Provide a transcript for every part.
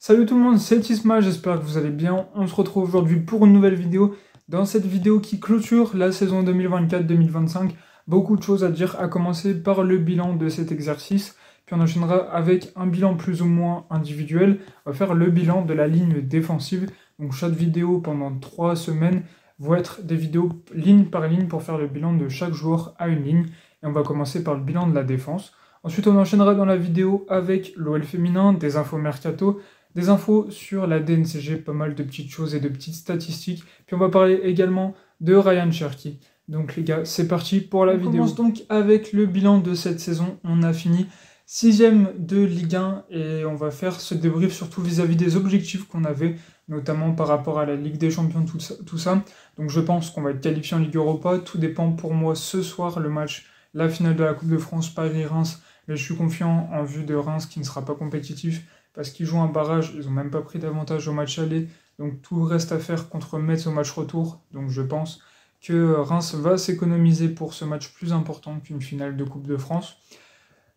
Salut tout le monde, c'est Tisma, j'espère que vous allez bien. On se retrouve aujourd'hui pour une nouvelle vidéo. Dans cette vidéo qui clôture la saison 2024-2025, beaucoup de choses à dire, à commencer par le bilan de cet exercice. Puis on enchaînera avec un bilan plus ou moins individuel. On va faire le bilan de la ligne défensive. Donc chaque vidéo pendant 3 semaines vont être des vidéos ligne par ligne pour faire le bilan de chaque joueur à une ligne. Et on va commencer par le bilan de la défense. Ensuite on enchaînera dans la vidéo avec l'OL féminin, des infos mercato, des infos sur la DNCG, pas mal de petites choses et de petites statistiques. Puis on va parler également de Ryan Cherki. Donc les gars, c'est parti pour la vidéo. On commence donc avec le bilan de cette saison. On a fini 6ème de Ligue 1 et on va faire ce débrief surtout vis-à-vis des objectifs qu'on avait, notamment par rapport à la Ligue des Champions, tout ça. Donc je pense qu'on va être qualifié en Ligue Europa. Tout dépend pour moi ce soir, le match, la finale de la Coupe de France, Paris-Reims. Mais je suis confiant en vue de Reims qui ne sera pas compétitif parce qu'ils jouent un barrage, ils n'ont même pas pris d'avantage au match aller, donc tout reste à faire contre Metz au match retour, donc je pense que Reims va s'économiser pour ce match plus important qu'une finale de Coupe de France.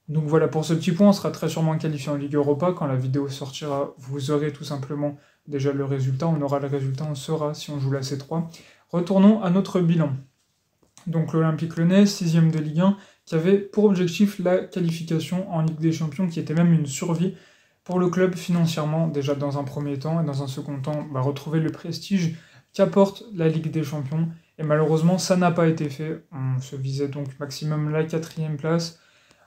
Donc voilà, pour ce petit point, on sera très sûrement qualifié en Ligue Europa. Quand la vidéo sortira, vous aurez tout simplement déjà le résultat, on aura le résultat, on saura si on joue la C3. Retournons à notre bilan. Donc l'Olympique Lyonnais, 6ème de Ligue 1, qui avait pour objectif la qualification en Ligue des Champions, qui était même une survie pour le club financièrement, déjà dans un premier temps, et dans un second temps, retrouver le prestige qu'apporte la Ligue des Champions. Et malheureusement, ça n'a pas été fait. On se visait donc maximum la 4ème place.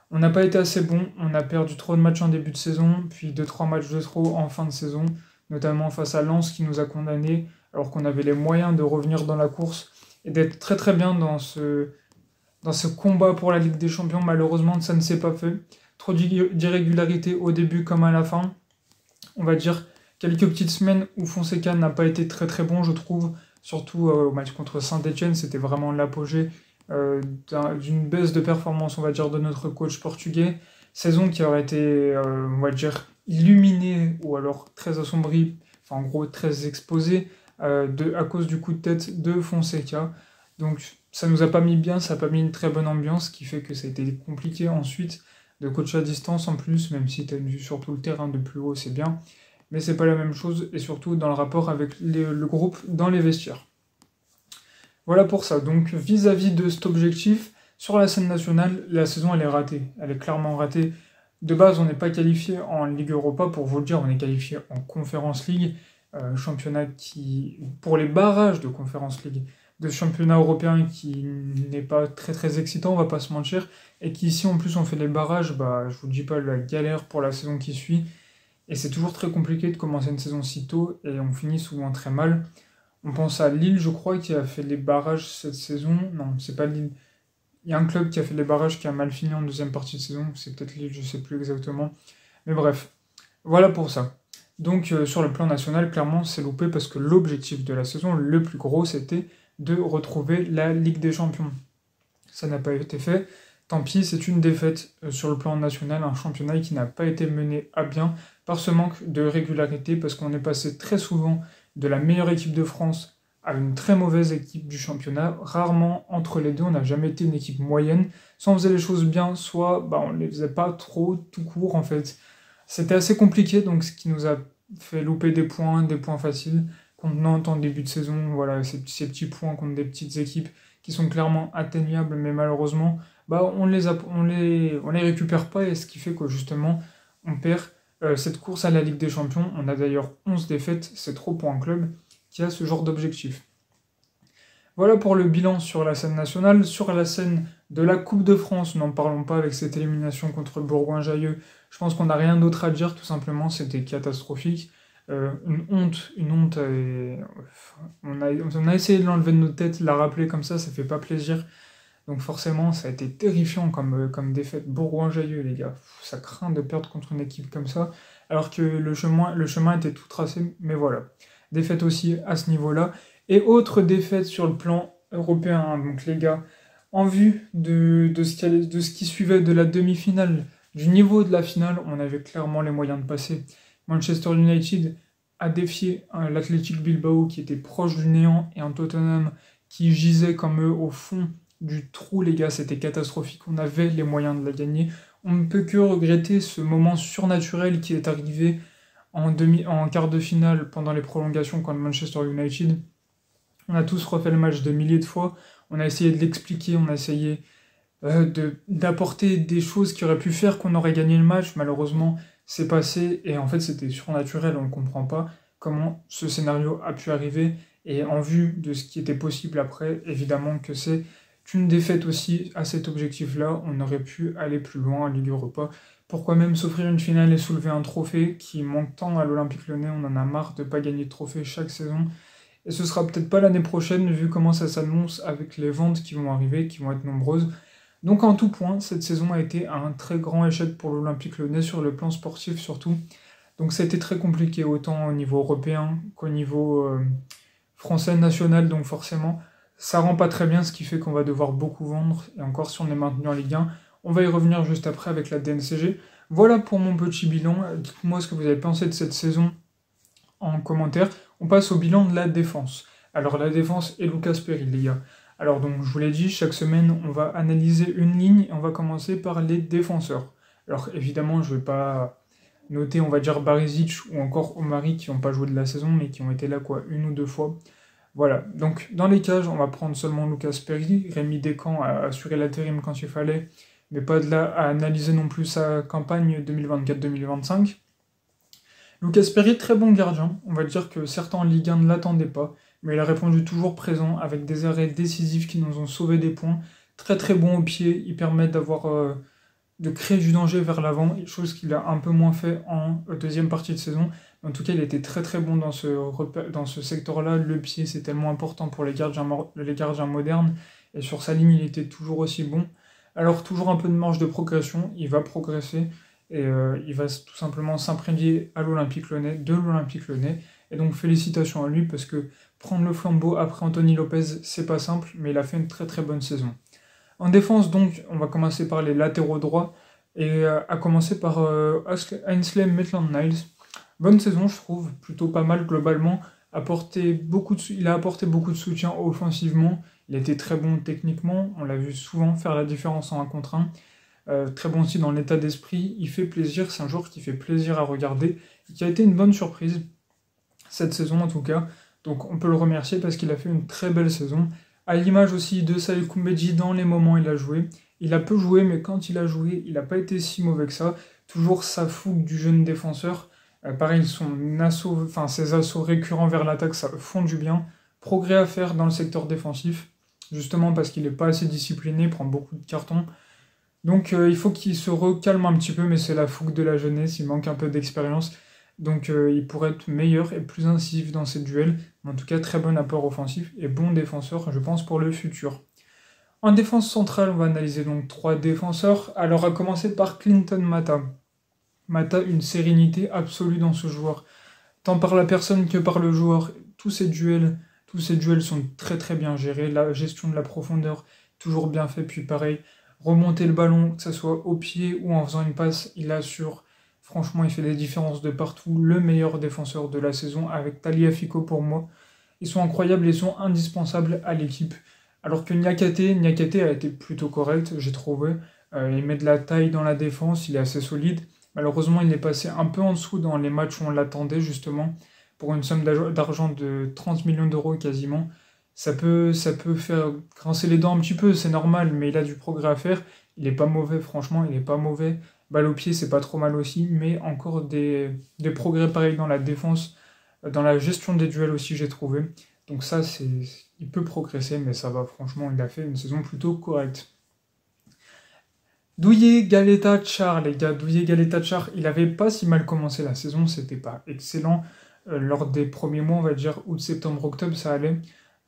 On n'a pas été assez bon, on a perdu trop de matchs en début de saison, puis 2-3 matchs de trop en fin de saison, notamment face à Lens qui nous a condamnés, alors qu'on avait les moyens de revenir dans la course et d'être très très bien dans ce combat pour la Ligue des Champions. Malheureusement, ça ne s'est pas fait. Trop d'irrégularité au début comme à la fin. On va dire quelques petites semaines où Fonseca n'a pas été très très bon, je trouve. Surtout au match contre Saint-Etienne, c'était vraiment l'apogée d'une baisse de performance, on va dire, de notre coach portugais. Saison qui aurait été, on va dire, illuminée ou alors très assombrie, enfin en gros très exposée à cause du coup de tête de Fonseca. Donc ça nous a pas mis bien, ça n'a pas mis une très bonne ambiance, ce qui fait que ça a été compliqué ensuite de coach à distance en plus, même si tu as une vue sur tout le terrain de plus haut, c'est bien. Mais c'est pas la même chose, et surtout dans le rapport avec le groupe dans les vestiaires. Voilà pour ça. Donc vis-à-vis de cet objectif, sur la scène nationale, la saison elle est ratée. Elle est clairement ratée. De base, on n'est pas qualifié en Ligue Europa, pour vous le dire, on est qualifié en Conference League, championnat qui, pour les barrages de Conference League, de championnat européen qui n'est pas très très excitant, on va pas se mentir, et qui ici en plus on fait les barrages, je vous dis pas la galère pour la saison qui suit, et c'est toujours très compliqué de commencer une saison si tôt, et on finit souvent très mal. On pense à Lille, je crois, qui a fait les barrages cette saison, non, c'est pas Lille, il y a un club qui a fait les barrages qui a mal fini en deuxième partie de saison, c'est peut-être Lille, je sais plus exactement, mais bref, voilà pour ça. Donc sur le plan national, clairement c'est loupé parce que l'objectif de la saison, le plus gros, c'était de retrouver la Ligue des Champions. Ça n'a pas été fait, tant pis, c'est une défaite sur le plan national, un championnat qui n'a pas été mené à bien par ce manque de régularité, parce qu'on est passé très souvent de la meilleure équipe de France à une très mauvaise équipe du championnat, rarement entre les deux, on n'a jamais été une équipe moyenne, soit on faisait les choses bien, soit on ne les faisait pas trop, tout court en fait. C'était assez compliqué, donc ce qui nous a fait louper des points faciles, contre Nantes en début de saison, voilà, ces petits points contre des petites équipes qui sont clairement atteignables, mais malheureusement, on les récupère pas, et ce qui fait que justement, on perd cette course à la Ligue des Champions. On a d'ailleurs 11 défaites, c'est trop pour un club qui a ce genre d'objectif. Voilà pour le bilan sur la scène nationale. Sur la scène de la Coupe de France, n'en parlons pas avec cette élimination contre Bourgoin-Jallieu. Je pense qu'on n'a rien d'autre à dire, tout simplement, c'était catastrophique. Une honte, on a essayé de l'enlever de nos têtes, la rappeler comme ça fait pas plaisir, donc forcément ça a été terrifiant comme défaite. Bourgoin-Jallieu, les gars, ça craint de perdre contre une équipe comme ça, alors que le chemin était tout tracé, mais voilà, défaite aussi à ce niveau-là. Et autre défaite sur le plan européen, donc les gars, en vue de ce qui suivait de la demi-finale, du niveau de la finale, on avait clairement les moyens de passer. Manchester United a défié l'Athletic Bilbao qui était proche du néant, et un Tottenham qui gisait comme eux au fond du trou, les gars, c'était catastrophique, on avait les moyens de la gagner. On ne peut que regretter ce moment surnaturel qui est arrivé en quart de finale pendant les prolongations contre Manchester United. On a tous refait le match de milliers de fois, on a essayé de l'expliquer, on a essayé d'apporter des choses qui auraient pu faire qu'on aurait gagné le match. Malheureusement, c'est passé et en fait c'était surnaturel, on ne comprend pas comment ce scénario a pu arriver. Et en vue de ce qui était possible après, évidemment que c'est une défaite aussi à cet objectif-là. On aurait pu aller plus loin en Ligue Europa. Pourquoi même s'offrir une finale et soulever un trophée qui manque tant à l'Olympique Lyonnais? On en a marre de ne pas gagner de trophée chaque saison. Et ce sera peut-être pas l'année prochaine, vu comment ça s'annonce avec les ventes qui vont arriver, qui vont être nombreuses. Donc en tout point, cette saison a été un très grand échec pour l'Olympique Lyonnais sur le plan sportif surtout. Donc ça a été très compliqué autant au niveau européen qu'au niveau français national, donc forcément ça rend pas très bien, ce qui fait qu'on va devoir beaucoup vendre, et encore si on est maintenu en Ligue 1, on va y revenir juste après avec la DNCG. Voilà pour mon petit bilan, dites-moi ce que vous avez pensé de cette saison en commentaire. On passe au bilan de la défense. Alors la défense et Lucas Perry, les gars. Alors donc je vous l'ai dit, chaque semaine on va analyser une ligne et on va commencer par les défenseurs. Alors évidemment je vais pas noter on va dire Barisic ou encore Omari qui n'ont pas joué de la saison mais qui ont été là quoi une ou deux fois. Voilà, donc dans les cages on va prendre seulement Lucas Perry, Rémi Descamps a assuré l'intérim quand il fallait, mais pas de là à analyser non plus sa campagne 2024-2025. Lucas Perry, très bon gardien, on va dire que certains en Ligue 1 ne l'attendaient pas, mais il a répondu toujours présent avec des arrêts décisifs qui nous ont sauvé des points, très très bon au pied, il permet de créer du danger vers l'avant, chose qu'il a un peu moins fait en deuxième partie de saison. En tout cas, il était très très bon dans ce secteur-là. Le pied, c'est tellement important pour les gardiens modernes, et sur sa ligne, il était toujours aussi bon. Alors, toujours un peu de marge de progression, il va progresser, et il va tout simplement s'imprégner de l'Olympique Lyonnais. Et donc, félicitations à lui, parce que prendre le flambeau après Anthony Lopez, c'est pas simple, mais il a fait une très très bonne saison. En défense, donc, on va commencer par les latéraux droits, et à commencer par Ainsley Maitland-Niles. Bonne saison, je trouve, plutôt pas mal globalement. Il a apporté beaucoup de soutien offensivement, il a été très bon techniquement, on l'a vu souvent faire la différence en 1 contre 1. Très bon aussi dans l'état d'esprit, il fait plaisir, c'est un joueur qui fait plaisir à regarder, et qui a été une bonne surprise, cette saison en tout cas. Donc on peut le remercier parce qu'il a fait une très belle saison. À l'image aussi de Salih Koumbedji dans les moments où il a joué. Il a peu joué, mais quand il a joué, il n'a pas été si mauvais que ça. Toujours sa fougue du jeune défenseur. Pareil, ses assauts récurrents vers l'attaque, ça font du bien. Progrès à faire dans le secteur défensif, justement parce qu'il n'est pas assez discipliné, il prend beaucoup de cartons. Donc il faut qu'il se recalme un petit peu, mais c'est la fougue de la jeunesse, il manque un peu d'expérience. Donc il pourrait être meilleur et plus incisif dans ses duels. Mais en tout cas, très bon apport offensif et bon défenseur, je pense, pour le futur. En défense centrale, on va analyser donc 3 défenseurs. Alors à commencer par Clinton Mata. Mata, une sérénité absolue dans ce joueur. Tant par la personne que par le joueur. Tous ces duels sont très très bien gérés. La gestion de la profondeur, toujours bien fait. Puis pareil, remonter le ballon, que ce soit au pied ou en faisant une passe, il assure. Franchement, il fait des différences de partout. Le meilleur défenseur de la saison avec Tagliafico pour moi. Ils sont incroyables, ils sont indispensables à l'équipe. Alors que Niakate a été plutôt correct, j'ai trouvé. Il met de la taille dans la défense, il est assez solide. Malheureusement, il est passé un peu en dessous dans les matchs où on l'attendait, justement. Pour une somme d'argent de 30 millions d'euros quasiment. Ça peut faire grincer les dents un petit peu, c'est normal, mais il a du progrès à faire. Il n'est pas mauvais, franchement, il n'est pas mauvais. Balle au pied, c'est pas trop mal aussi, mais encore des progrès pareils dans la défense, dans la gestion des duels aussi, j'ai trouvé. Donc ça, il peut progresser, mais ça va, franchement, il a fait une saison plutôt correcte. Douillet Galeta-Char, les gars, Douillet Galeta-Char, il avait pas si mal commencé la saison, c'était pas excellent. Lors des premiers mois, on va dire août, septembre, octobre, ça allait.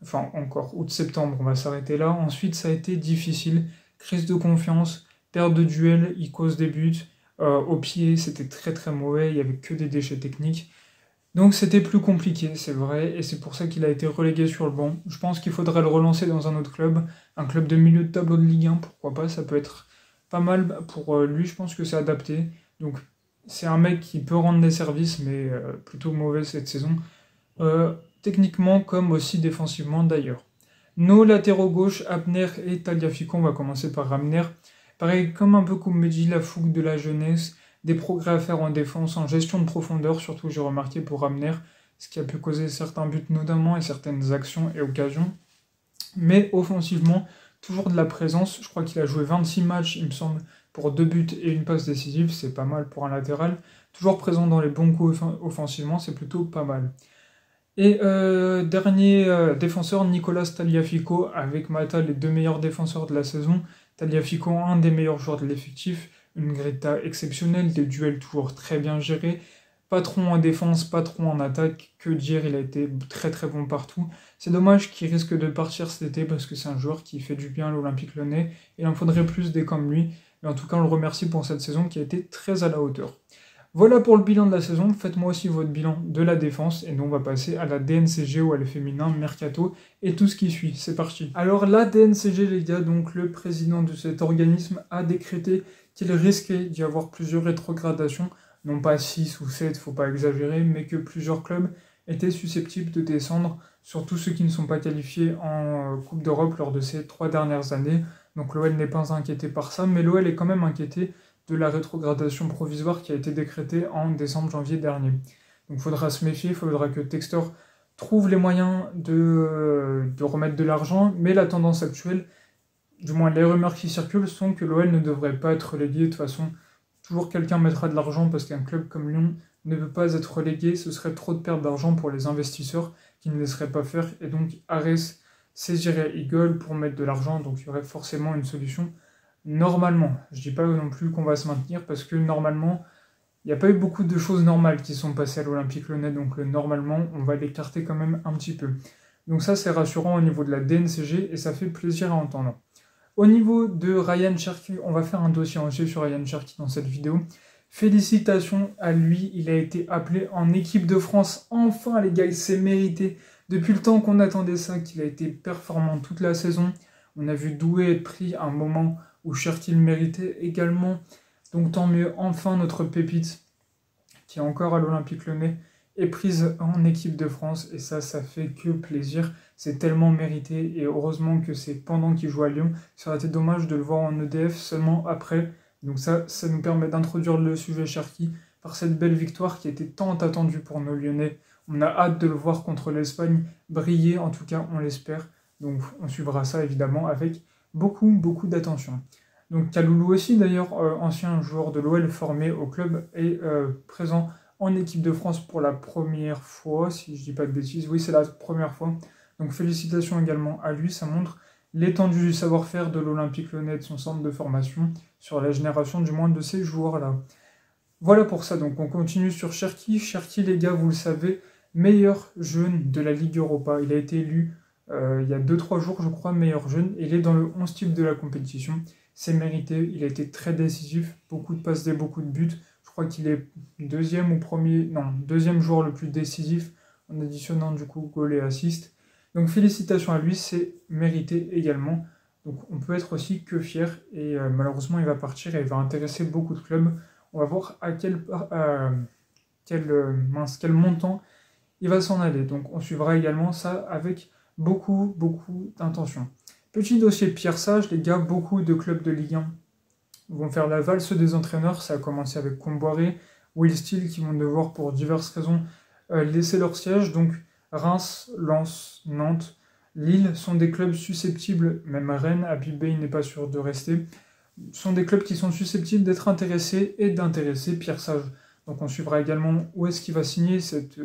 Enfin, encore août-septembre, on va s'arrêter là. Ensuite, ça a été difficile. Crise de confiance, perte de duel, il cause des buts. Au pied, c'était très très mauvais, il n'y avait que des déchets techniques. Donc c'était plus compliqué, c'est vrai, et c'est pour ça qu'il a été relégué sur le banc. Je pense qu'il faudrait le relancer dans un autre club, un club de milieu de tableau de Ligue 1, pourquoi pas, ça peut être pas mal pour lui, je pense que c'est adapté. Donc c'est un mec qui peut rendre des services, mais plutôt mauvais cette saison. Techniquement comme aussi défensivement d'ailleurs. Nos latéraux gauche, Abner et Tagliafico, on va commencer par Abner. Pareil, comme un peu Koumbedji, la fougue de la jeunesse, des progrès à faire en défense, en gestion de profondeur, surtout j'ai remarqué pour Amner, ce qui a pu causer certains buts notamment et certaines actions et occasions. Mais offensivement, toujours de la présence. Je crois qu'il a joué 26 matchs, il me semble, pour 2 buts et une passe décisive. C'est pas mal pour un latéral. Toujours présent dans les bons coups offensivement, c'est plutôt pas mal. Et dernier défenseur, Nicolas Tagliafico, avec Mata, les 2 meilleurs défenseurs de la saison. Tagliafico, un des meilleurs joueurs de l'effectif. Une grinta exceptionnelle, des duels toujours très bien gérés. Patron en défense, patron en attaque, que dire, il a été très très bon partout. C'est dommage qu'il risque de partir cet été parce que c'est un joueur qui fait du bien à l'Olympique Lyonnais. Il en faudrait plus des comme lui. Mais en tout cas, on le remercie pour cette saison qui a été très à la hauteur. Voilà pour le bilan de la saison. Faites-moi aussi votre bilan de la défense. Et nous, on va passer à la DNCG ou à le féminin, Mercato et tout ce qui suit. C'est parti. Alors la DNCG, les gars, donc le président de cet organisme a décrété qu'il risquait d'y avoir plusieurs rétrogradations. Non pas 6 ou 7, faut pas exagérer, mais que plusieurs clubs étaient susceptibles de descendre, surtout ceux qui ne sont pas qualifiés en Coupe d'Europe lors de ces 3 dernières années. Donc l'OL n'est pas inquiété par ça, mais l'OL est quand même inquiété de la rétrogradation provisoire qui a été décrétée en décembre-janvier dernier. Donc il faudra se méfier, il faudra que Textor trouve les moyens de remettre de l'argent, mais la tendance actuelle, du moins les rumeurs qui circulent, sont que l'OL ne devrait pas être relégué. De toute façon, toujours quelqu'un mettra de l'argent parce qu'un club comme Lyon ne peut pas être relégué. Ce serait trop de perte d'argent pour les investisseurs qui ne laisseraient pas faire. Et donc Arès saisirait Eagle pour mettre de l'argent. Donc il y aurait forcément une solution. Normalement, je ne dis pas non plus qu'on va se maintenir parce que normalement, il n'y a pas eu beaucoup de choses normales qui sont passées à l'Olympique Lyonnais. Donc normalement, on va l'écarter quand même un petit peu. Donc ça, c'est rassurant au niveau de la DNCG et ça fait plaisir à entendre. Au niveau de Ryan Cherki, on va faire un dossier entier sur Ryan Cherki dans cette vidéo. Félicitations à lui, il a été appelé en équipe de France. Enfin les gars, il s'est mérité. Depuis le temps qu'on attendait ça, qu'il a été performant toute la saison. On a vu Doué être pris à un moment où Cherki le méritait également. Donc tant mieux, enfin notre pépite, qui est encore à l'Olympique Lyonnais, est prise en équipe de France. Et ça fait que plaisir. C'est tellement mérité et heureusement que c'est pendant qu'il joue à Lyon. Ça aurait été dommage de le voir en EDF seulement après. Donc ça nous permet d'introduire le sujet Cherki par cette belle victoire qui était tant attendue pour nos Lyonnais. On a hâte de le voir contre l'Espagne briller, en tout cas on l'espère. Donc on suivra ça évidemment avec beaucoup d'attention. Donc Kaloulou aussi d'ailleurs, ancien joueur de l'OL formé au club, est présent en équipe de France pour la première fois, si je dis pas de bêtises. Oui, c'est la première fois. Donc félicitations également à lui, ça montre l'étendue du savoir-faire de l'Olympique Lyonnais et de son centre de formation sur la génération du moins de ces joueurs-là. Voilà pour ça, donc on continue sur Cherki. Cherki, les gars, vous le savez, meilleur jeune de la Ligue Europa. Il a été élu il y a 2-3 jours, je crois, meilleur jeune. Il est dans le 11 type de la compétition. C'est mérité, il a été très décisif, beaucoup de passes D, beaucoup de buts. Je crois qu'il est deuxième joueur le plus décisif en additionnant du coup goal et assist. Donc félicitations à lui, c'est mérité également. Donc on peut être aussi que fier et malheureusement il va partir et il va intéresser beaucoup de clubs. On va voir à quel montant il va s'en aller. Donc on suivra également ça avec beaucoup d'intention. Petit dossier Pierre Sage, les gars, beaucoup de clubs de Ligue 1 vont faire la valse des entraîneurs. Ça a commencé avec Comboiré, Will Steele qui vont devoir pour diverses raisons laisser leur siège. Donc Reims, Lens, Nantes, Lille sont des clubs susceptibles, même Rennes, Abibé n'est pas sûr de rester, sont des clubs qui sont susceptibles d'être intéressés et d'intéresser Pierre Sage. Donc on suivra également où est-ce qu'il va signer cette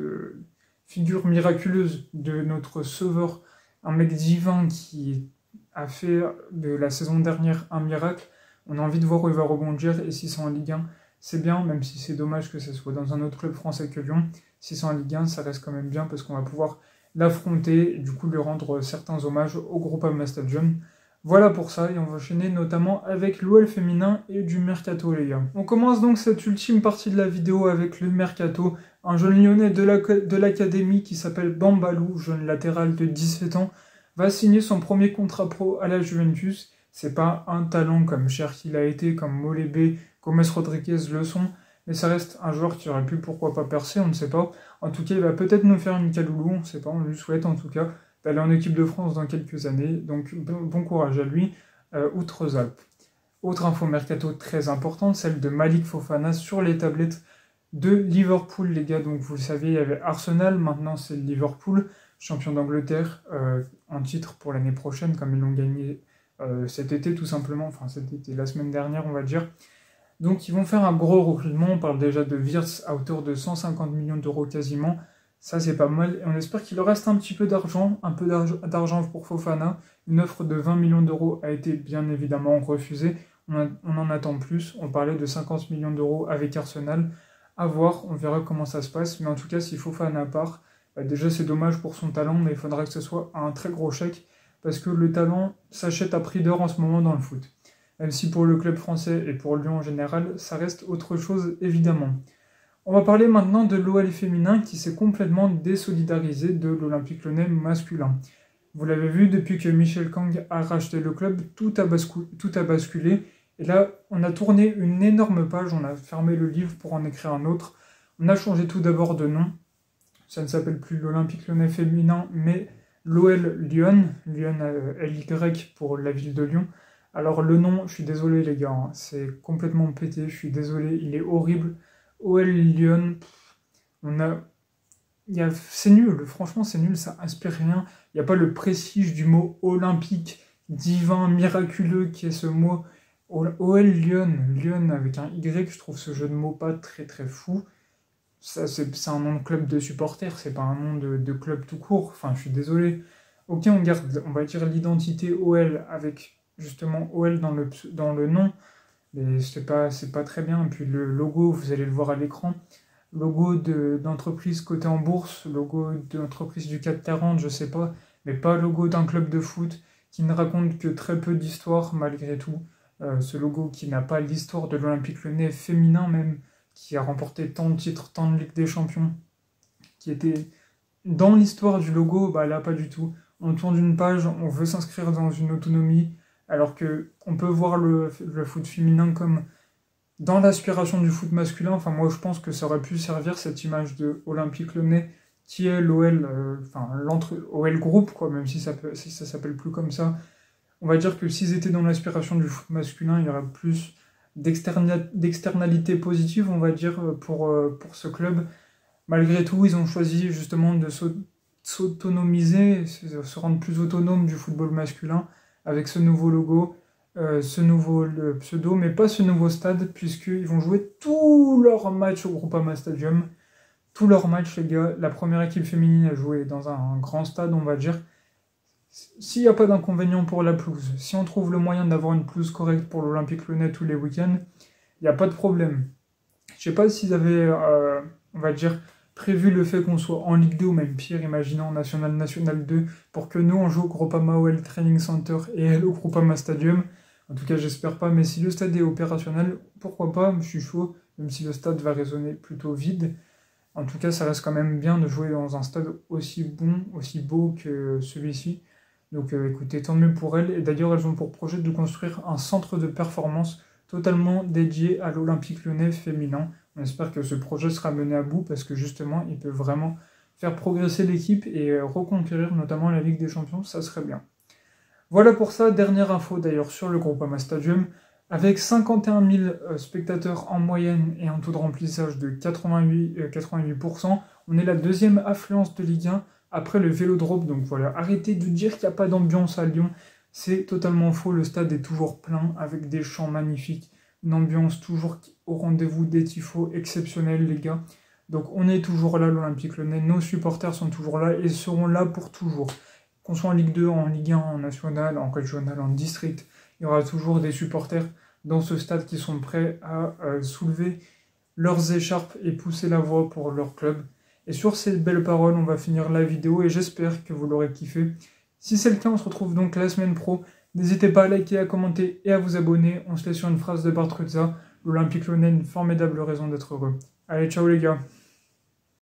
figure miraculeuse de notre sauveur, un mec divin qui a fait de la saison dernière un miracle. On a envie de voir où il va rebondir et si c'est en Ligue 1, c'est bien, même si c'est dommage que ce soit dans un autre club français que Lyon. Si c'est en Ligue 1, ça reste quand même bien parce qu'on va pouvoir l'affronter et du coup lui rendre certains hommages au Groupama Stadium. Voilà pour ça, et on va enchaîner notamment avec l'OL féminin et du Mercato, les gars. On commence donc cette ultime partie de la vidéo avec le Mercato. Un jeune lyonnais de l'académie qui s'appelle Bambalou, jeune latéral de 17 ans, va signer son premier contrat pro à la Juventus. C'est pas un talent comme Cherki l'a été, comme Molébé, Gomes Rodriguez le sont, mais ça reste un joueur qui aurait pu pourquoi pas percer, on ne sait pas. En tout cas, il va peut-être nous faire une Kaloulou, on ne sait pas, on lui souhaite en tout cas d'aller en équipe de France dans quelques années. Donc bon courage à lui, Outre-Alpes. Autre info mercato très importante, celle de Malik Fofana sur les tablettes de Liverpool, les gars. Donc vous le savez, il y avait Arsenal, maintenant c'est Liverpool, champion d'Angleterre, en titre pour l'année prochaine, comme ils l'ont gagné cet été tout simplement, enfin cet été, la semaine dernière on va dire. Donc ils vont faire un gros recrutement, on parle déjà de Wirtz à hauteur de 150 millions d'euros quasiment, ça c'est pas mal, et on espère qu'il leur reste un petit peu d'argent, un peu d'argent pour Fofana. Une offre de 20 millions d'euros a été bien évidemment refusée, on en attend plus, on parlait de 50 millions d'euros avec Arsenal, à voir, on verra comment ça se passe, mais en tout cas si Fofana part, déjà c'est dommage pour son talent, mais il faudra que ce soit un très gros chèque, parce que le talent s'achète à prix d'or en ce moment dans le foot. Même si pour le club français et pour Lyon en général, ça reste autre chose évidemment. On va parler maintenant de l'OL féminin qui s'est complètement désolidarisé de l'Olympique Lyonnais masculin. Vous l'avez vu, depuis que Michel Kang a racheté le club, tout a basculé. Et là, on a tourné une énorme page, on a fermé le livre pour en écrire un autre. On a changé tout d'abord de nom. Ça ne s'appelle plus l'Olympique Lyonnais féminin, mais l'OL Lyon. Lyon, LY pour la ville de Lyon. Alors le nom, je suis désolé les gars, hein, c'est complètement pété, je suis désolé, il est horrible. OL Lyon, c'est nul, franchement c'est nul, ça inspire rien. Il n'y a pas le prestige du mot olympique, divin, miraculeux qui est ce mot. OL Lyon, Lyon avec un Y, je trouve ce jeu de mots pas très très fou. C'est un nom de club de supporters, c'est pas un nom de club tout court, enfin je suis désolé. Ok, on garde, on va dire l'identité OL avec justement OL dans le nom, mais c'est pas très bien. Et puis le logo, vous allez le voir à l'écran, logo d'entreprise cotée en bourse, logo d'entreprise du CAC 40, je sais pas, mais pas logo d'un club de foot qui ne raconte que très peu d'histoire malgré tout. Ce logo qui n'a pas l'histoire de l'Olympique Lyonnais féminin même, qui a remporté tant de titres, tant de Ligue des Champions, qui était dans l'histoire du logo, bah là pas du tout. On tourne une page, on veut s'inscrire dans une autonomie, alors qu'on peut voir le foot féminin comme dans l'aspiration du foot masculin. Enfin, moi, je pense que ça aurait pu servir cette image de Olympique Lyonnais, qui est l'OL, OL Group, quoi, même si ça s'appelle plus comme ça. On va dire que s'ils étaient dans l'aspiration du foot masculin, il y aurait plus d'externalité positive, on va dire, pour ce club. Malgré tout, ils ont choisi justement de s'autonomiser, se rendre plus autonome du football masculin, avec ce nouveau logo, ce nouveau pseudo, mais pas ce nouveau stade, puisqu'ils vont jouer tous leurs matchs au Groupama Stadium. Tous leurs matchs, les gars. La première équipe féminine a joué dans un grand stade, on va dire. S'il n'y a pas d'inconvénient pour la pelouse, si on trouve le moyen d'avoir une pelouse correcte pour l'Olympique Lyonnais tous les week-ends, il n'y a pas de problème. Je ne sais pas s'ils avaient, on va dire, prévu le fait qu'on soit en Ligue 2 ou même pire, imaginons en National 2, pour que nous on joue au Groupama OL Training Center et elle au Groupama Stadium. En tout cas, j'espère pas, mais si le stade est opérationnel, pourquoi pas, je suis chaud, même si le stade va résonner plutôt vide. En tout cas, ça reste quand même bien de jouer dans un stade aussi bon, aussi beau que celui-ci. Donc écoutez, tant mieux pour elles. Et d'ailleurs, elles ont pour projet de construire un centre de performance totalement dédié à l'Olympique Lyonnais féminin. On espère que ce projet sera mené à bout parce que justement, il peut vraiment faire progresser l'équipe et reconquérir notamment la Ligue des Champions, ça serait bien. Voilà pour ça, dernière info d'ailleurs sur le Groupama Stadium. Avec 51 000 spectateurs en moyenne et un taux de remplissage de 88%, on est la deuxième affluence de Ligue 1 après le Vélodrome. Donc voilà, arrêtez de dire qu'il n'y a pas d'ambiance à Lyon. C'est totalement faux, le stade est toujours plein avec des chants magnifiques. Une ambiance toujours au rendez-vous, des tifos exceptionnels les gars. Donc on est toujours là, l'Olympique Lyonnais, nos supporters sont toujours là et seront là pour toujours. Qu'on soit en Ligue 2, en Ligue 1, en National, en Régional, en District, il y aura toujours des supporters dans ce stade qui sont prêts à soulever leurs écharpes et pousser la voix pour leur club. Et sur ces belles paroles, on va finir la vidéo et j'espère que vous l'aurez kiffé. Si c'est le cas, on se retrouve donc la semaine pro. N'hésitez pas à liker, à commenter et à vous abonner. On se laisse sur une phrase de Bartruzza. L'Olympique Lyonnais, une formidable raison d'être heureux. Allez, ciao les gars!